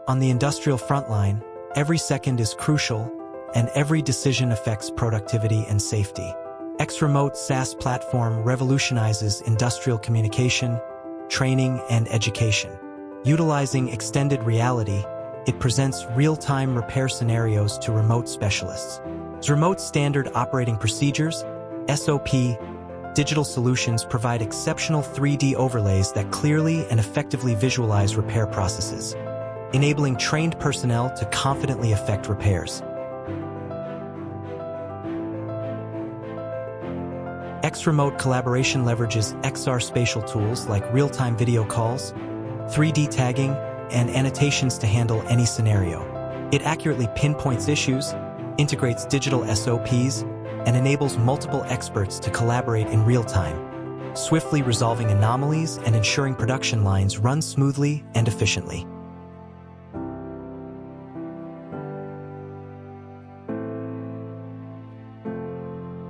On the industrial frontline, every second is crucial, and every decision affects productivity and safety. XRemote SaaS platform revolutionizes industrial communication, training, and education. Utilizing extended reality, it presents real-time repair scenarios to remote specialists. XRemote standard operating procedures, SOP, digital solutions provide exceptional 3D overlays that clearly and effectively visualize repair processes, enabling trained personnel to confidently effect repairs. XRemote collaboration leverages XR spatial tools like real-time video calls, 3D tagging, and annotations to handle any scenario. It accurately pinpoints issues, integrates digital SOPs, and enables multiple experts to collaborate in real time, swiftly resolving anomalies and ensuring production lines run smoothly and efficiently.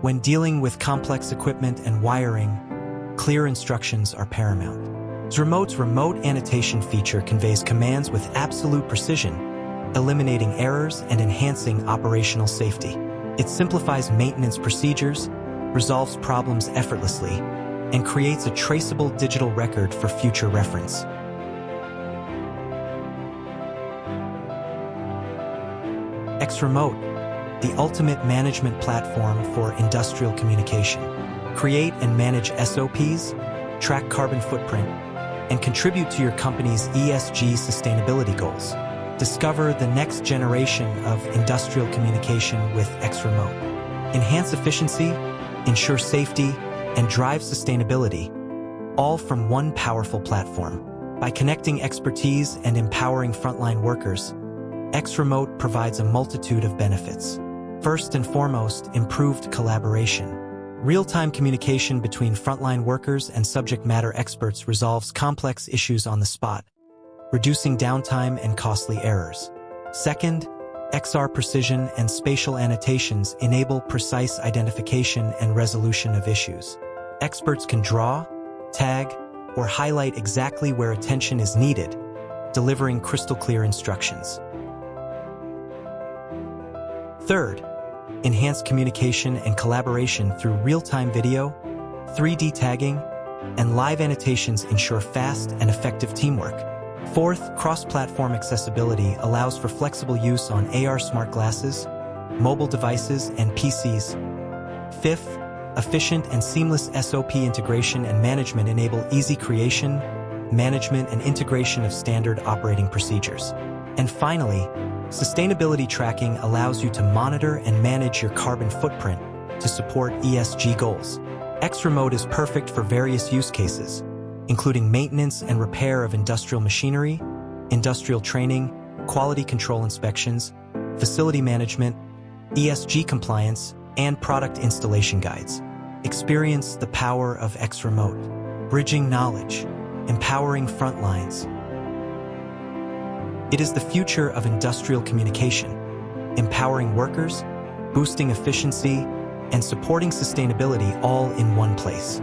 When dealing with complex equipment and wiring, clear instructions are paramount. XRemote's remote annotation feature conveys commands with absolute precision, eliminating errors and enhancing operational safety. It simplifies maintenance procedures, resolves problems effortlessly, and creates a traceable digital record for future reference. XRemote, the ultimate management platform for industrial communication. Create and manage SOPs, track carbon footprint, and contribute to your company's ESG sustainability goals. Discover the next generation of industrial communication with XRemote. Enhance efficiency, ensure safety, and drive sustainability, all from one powerful platform. By connecting expertise and empowering frontline workers, XRemote provides a multitude of benefits. First and foremost, improved collaboration. Real-time communication between frontline workers and subject matter experts resolves complex issues on the spot, reducing downtime and costly errors. Second, XR precision and spatial annotations enable precise identification and resolution of issues. Experts can draw, tag, or highlight exactly where attention is needed, delivering crystal-clear instructions. Third, enhanced communication and collaboration through real-time video, 3D tagging, and live annotations ensure fast and effective teamwork. Fourth, cross-platform accessibility allows for flexible use on AR smart glasses, mobile devices, and PCs. Fifth, efficient and seamless SOP integration and management enable easy creation, management, and integration of standard operating procedures. And finally, sustainability tracking allows you to monitor and manage your carbon footprint to support ESG goals. XRemote is perfect for various use cases, including maintenance and repair of industrial machinery, industrial training, quality control inspections, facility management, ESG compliance, and product installation guides. Experience the power of XRemote, bridging knowledge, empowering frontlines. It is the future of industrial communication, empowering workers, boosting efficiency, and supporting sustainability all in one place.